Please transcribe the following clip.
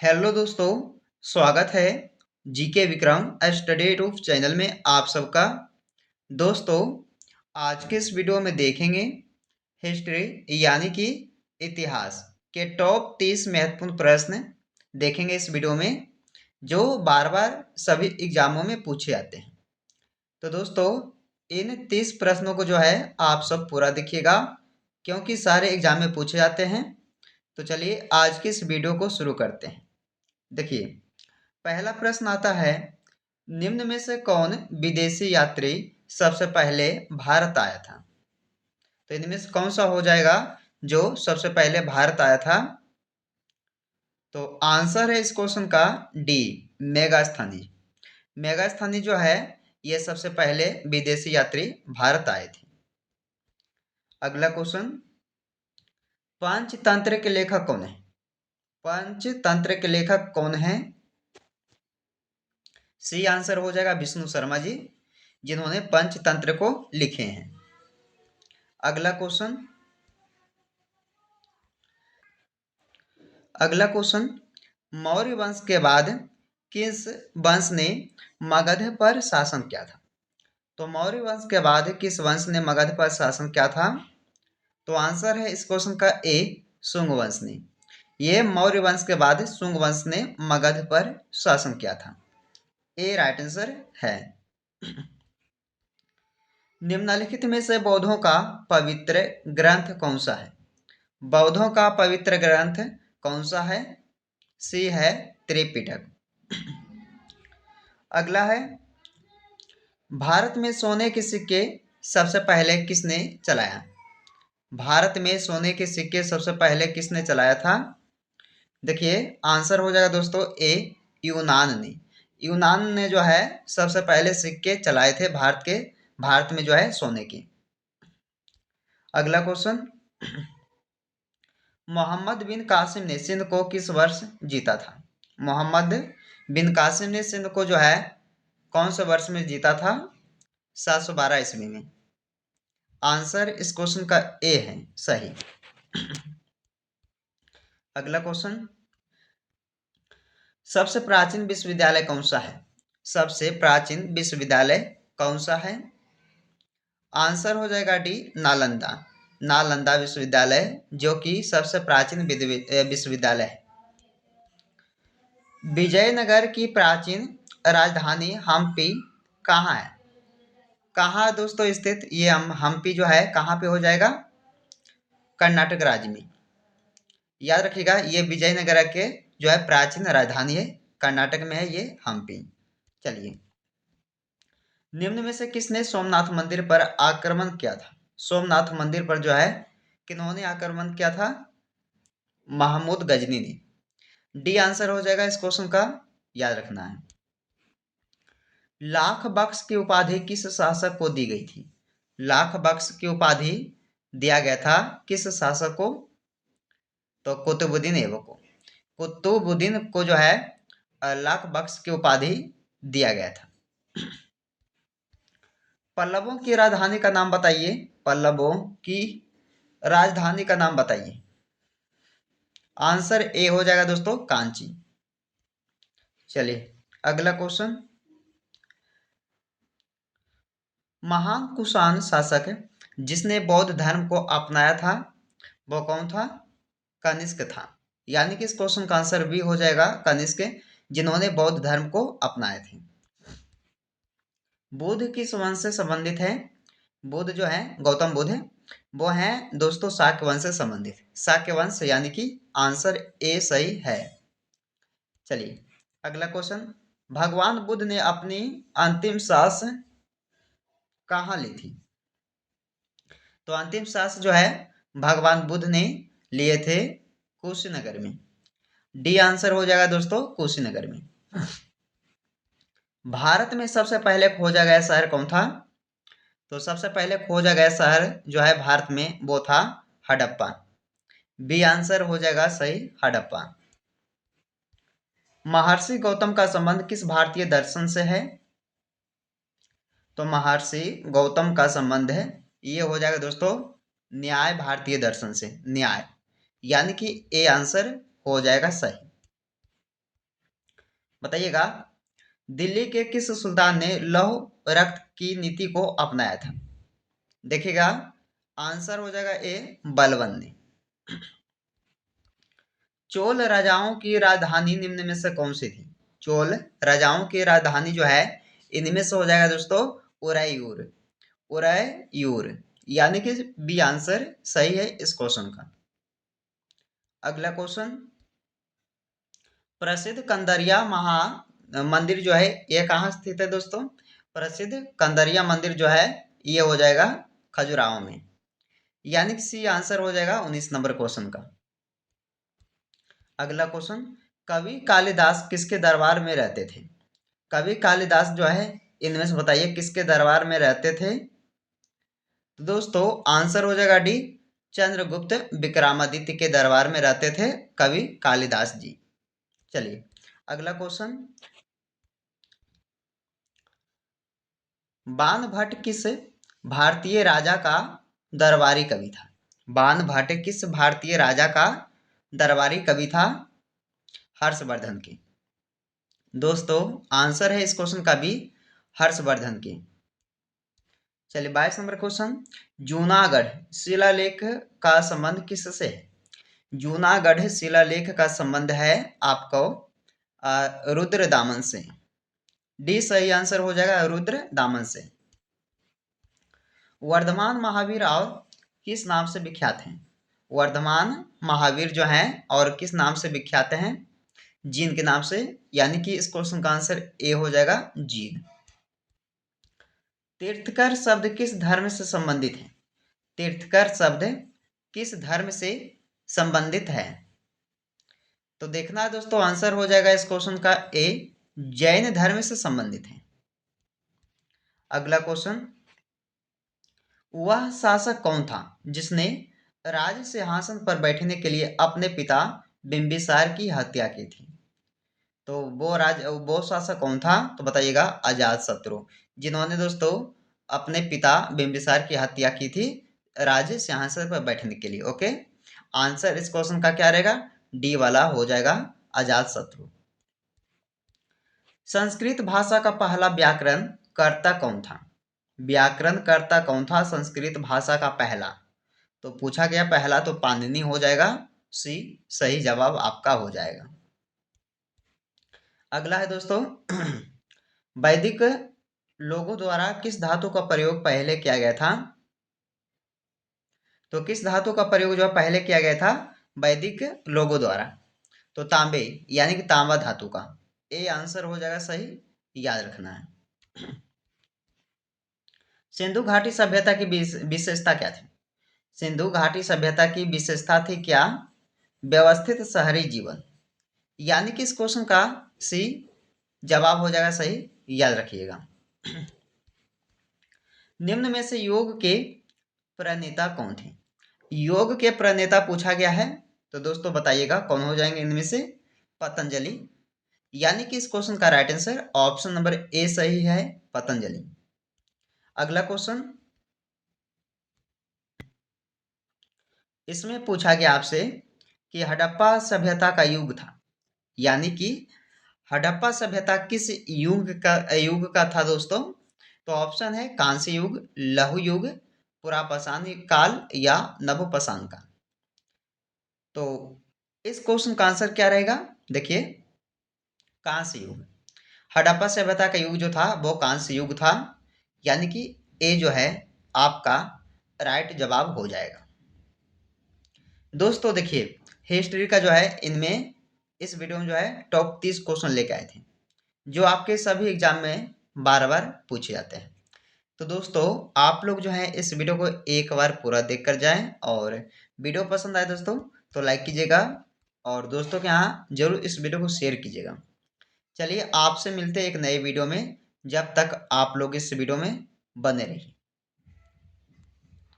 Hello दोस्तों, स्वागत है GK Vikram study YouTube channel में आप सबका। दोस्तों, आज के इस वीडियो में देखेंगे हिस्ट्री यानी कि इतिहास के टॉप 30 महत्वपूर्ण प्रश्न देखेंगे इस वीडियो में, जो बार बार सभी एग्जामों में पूछे जाते हैं। तो दोस्तों, इन 30 प्रश्नों को जो है आप सब पूरा देखिएगा, क्योंकि सारे एग्जाम में पूछे जाते हैं। तो चलिए आज की इस वीडियो को शुरू करते हैं। देखिए, पहला प्रश्न आता है, निम्न में से कौन विदेशी यात्री सबसे पहले भारत आया था? तो इनमें से कौन सा हो जाएगा जो सबसे पहले भारत आया था? तो आंसर है इस क्वेश्चन का डी, मेगास्थनी। मेगास्थनी जो है ये सबसे पहले विदेशी यात्री भारत आए थे। अगला क्वेश्चन, पंचतंत्र के लेखक कौन है? पंचतंत्र के लेखक कौन है? सी आंसर हो जाएगा विष्णु शर्मा जी, जिन्होंने पंचतंत्र को लिखे हैं। अगला क्वेश्चन, मौर्य वंश के बाद किस वंश ने मगध पर शासन किया था? तो मौर्य वंश के बाद किस वंश ने मगध पर शासन किया था? तो आंसर है इस क्वेश्चन का ए, शुंग वंश ने। ये मौर्य वंश के बाद शुंग वंश ने मगध पर शासन किया था। ए राइट आंसर है। निम्नलिखित में से बौद्धों का पवित्र ग्रंथ कौन सा है? बौद्धों का पवित्र ग्रंथ कौन सा है? सी है त्रिपिटक। अगला है, भारत में सोने के सिक्के सबसे पहले किसने चलाया? भारत में सोने के सिक्के सबसे पहले किसने चलाया था? देखिए, आंसर हो जाएगा दोस्तों ए, यूनान ने। यूनान ने जो है सबसे पहले सिक्के चलाए थे भारत में जो है सोने के। अगला क्वेश्चन, मोहम्मद बिन कासिम ने सिंध को किस वर्ष जीता था? मोहम्मद बिन कासिम ने सिंध को जो है कौन से वर्ष में जीता था? 712 ईस्वी में। आंसर इस क्वेश्चन का ए है सही। अगला क्वेश्चन, सबसे प्राचीन विश्वविद्यालय कौन सा है? सबसे प्राचीन विश्वविद्यालय कौन सा है? आंसर हो जाएगा डी, नालंदा। नालंदा विश्वविद्यालय जो कि सबसे प्राचीन विश्वविद्यालय है। विजयनगर की प्राचीन राजधानी हम्पी कहाँ है? कहाँ दोस्तों स्थित ये हम्पी जो है कहाँ पे हो जाएगा? कर्नाटक राज्य में। याद रखिएगा, ये विजयनगर के जो है प्राचीन राजधानी है, कर्नाटक में है ये हम्पी। चलिए, निम्न में से किसने सोमनाथ मंदिर पर आक्रमण किया था? सोमनाथ मंदिर पर जो है किन्होंने आक्रमण किया था? महमूद गजनी ने। डी आंसर हो जाएगा इस क्वेश्चन का, याद रखना है। लाख बख्श की उपाधि किस शासक को दी गई थी? लाख बख्श की उपाधि दिया गया था किस शासक को? तो कुतुबुद्दीन ऐबक को। कुतुबुद्दीन को जो है लाख बख्श की उपाधि दिया गया था। पल्लवों की राजधानी का नाम बताइए। पल्लवों की राजधानी का नाम बताइए। आंसर ए हो जाएगा दोस्तों, कांची। चलिए अगला क्वेश्चन, महान कुषाण शासक जिसने बौद्ध धर्म को अपनाया था वो कौन था? कनिष्क था। यानी कि इस क्वेश्चन का आंसर भी हो जाएगा कनिष्क, जिन्होंने बौद्ध धर्म को अपनाए थे। बुद्ध किस वंश से संबंधित है? बुद्ध जो है गौतम बुद्ध, वो हैं दोस्तों शाक्य वंश से संबंधित। शाक्य वंश यानी कि आंसर ए सही है। चलिए अगला क्वेश्चन, भगवान बुद्ध ने अपनी अंतिम सांस कहाँ ली थी? तो अंतिम सांस जो है भगवान बुद्ध ने लिए थे कुशीनगर में। डी आंसर हो जाएगा दोस्तों, कुशीनगर में। भारत में सबसे पहले खोजा गया शहर कौन था? तो सबसे पहले खोजा गया शहर जो है भारत में वो था हड़प्पा। बी आंसर हो जाएगा सही, हड़प्पा। महर्षि गौतम का संबंध किस भारतीय दर्शन से है? तो महर्षि गौतम का संबंध है ये हो जाएगा दोस्तों न्याय भारतीय दर्शन से। न्याय यानी कि ए आंसर हो जाएगा सही। बताइएगा, दिल्ली के किस सुल्तान ने लौह रक्त की नीति को अपनाया था? देखिएगा, आंसर हो जाएगा ए, बलबन ने। चोल राजाओं की राजधानी निम्न में से कौन सी थी? चोल राजाओं की राजधानी जो है, इनमें से हो जाएगा दोस्तों उरैयूर। उरैयूर, यानी कि बी आंसर सही है इस क्वेश्चन का। अगला क्वेश्चन, प्रसिद्ध कंदरिया महा मंदिर जो है ये कहाँ स्थित है दोस्तों? प्रसिद्ध कंदरिया मंदिर जो है ये हो जाएगा खजुराहो में, यानी कि सी आंसर हो जाएगा 19 नंबर क्वेश्चन का। अगला क्वेश्चन, कवि कालिदास किसके दरबार में रहते थे? कवि कालिदास जो है इनमें से बताइए किसके दरबार में रहते थे? तो दोस्तों आंसर हो जाएगा डी, चंद्रगुप्त विक्रमादित्य के दरबार में रहते थे कवि कालिदास जी। चलिए अगला क्वेश्चन, बाणभट्ट किस भारतीय राजा का दरबारी कवि था? बाणभट्ट किस भारतीय राजा का दरबारी कवि था? हर्षवर्धन के। दोस्तों आंसर है इस क्वेश्चन का भी हर्षवर्धन के। चलिए 22 नंबर क्वेश्चन, जूनागढ़ शिलालेख का संबंध किससे है? जूनागढ़ शिलालेख का संबंध है आपको रुद्र दामन से। डी सही आंसर हो जाएगा रुद्र दामन से। वर्धमान महावीर और किस नाम से विख्यात हैं? वर्धमान महावीर जो हैं और किस नाम से विख्यात हैं? जीन के नाम से, यानी कि इस क्वेश्चन का आंसर ए हो जाएगा जीन। तीर्थकर शब्द किस धर्म से संबंधित है? तीर्थकर शब्द किस धर्म से संबंधित है? तो देखना है दोस्तों, आंसर हो जाएगा इस क्वेश्चन का ए, जैन धर्म से संबंधित है। अगला क्वेश्चन, वह शासक कौन था जिसने राज सिंहासन पर बैठने के लिए अपने पिता बिंबिसार की हत्या की थी? तो वो शासक कौन था? तो बताइएगा अजात शत्रु, जिन्होंने दोस्तों अपने पिता बिंबिसार की हत्या की थी राज सिंहासन पर बैठने के लिए। ओके, आंसर इस क्वेश्चन का क्या रहेगा? डी वाला हो जाएगा अजात शत्रु। संस्कृत भाषा का पहला व्याकरण कर्ता कौन था? व्याकरण कर्ता कौन था संस्कृत भाषा का पहला? तो पूछा गया पहला, तो पाणिनि हो जाएगा सी, सही जवाब आपका हो जाएगा। अगला है दोस्तों, वैदिक लोगों द्वारा किस धातु का प्रयोग पहले किया गया था? तो किस धातु का प्रयोग जो पहले किया गया था वैदिक लोगों द्वारा? तो तांबे, यानी कि तांबा धातु का। ए आंसर हो जाएगा सही, याद रखना है। सिंधु घाटी सभ्यता की विशेषता क्या थी? सिंधु घाटी सभ्यता की विशेषता थी क्या? व्यवस्थित शहरी जीवन, यानी कि इस क्वेश्चन का सी जवाब हो जाएगा सही, याद रखिएगा। निम्न में से योग के प्रणेता कौन थे? योग के प्रणेता पूछा गया है, तो दोस्तों बताइएगा कौन हो जाएंगे इनमें से? पतंजलि, यानी कि इस क्वेश्चन का right answer option number A सही है, पतंजलि। अगला क्वेश्चन, इसमें पूछा गया आपसे कि हड़प्पा सभ्यता का युग था, यानी कि हड़प्पा सभ्यता किस युग का था दोस्तों? तो ऑप्शन है कांस्य युग, लौह युग, पुरापाषाण काल या नवपाषाण काल। तो इस क्वेश्चन का आंसर क्या रहेगा? देखिए, कांस्य युग। हड़प्पा सभ्यता का युग जो था वो कांस्य युग था, यानी कि ए जो है आपका राइट जवाब हो जाएगा। दोस्तों देखिए, हिस्ट्री का जो है इनमें इस वीडियो में जो है टॉप 30 क्वेश्चन लेके आए थे, जो आपके सभी एग्जाम में बार बार पूछे जाते हैं। तो दोस्तों आप लोग जो है इस वीडियो को एक बार पूरा देख कर जाएं, और वीडियो पसंद आए दोस्तों तो लाइक कीजिएगा, और दोस्तों के यहाँ जरूर इस वीडियो को शेयर कीजिएगा। चलिए आपसे मिलते हैं एक नए वीडियो में, जब तक आप लोग इस वीडियो में बने रहिए।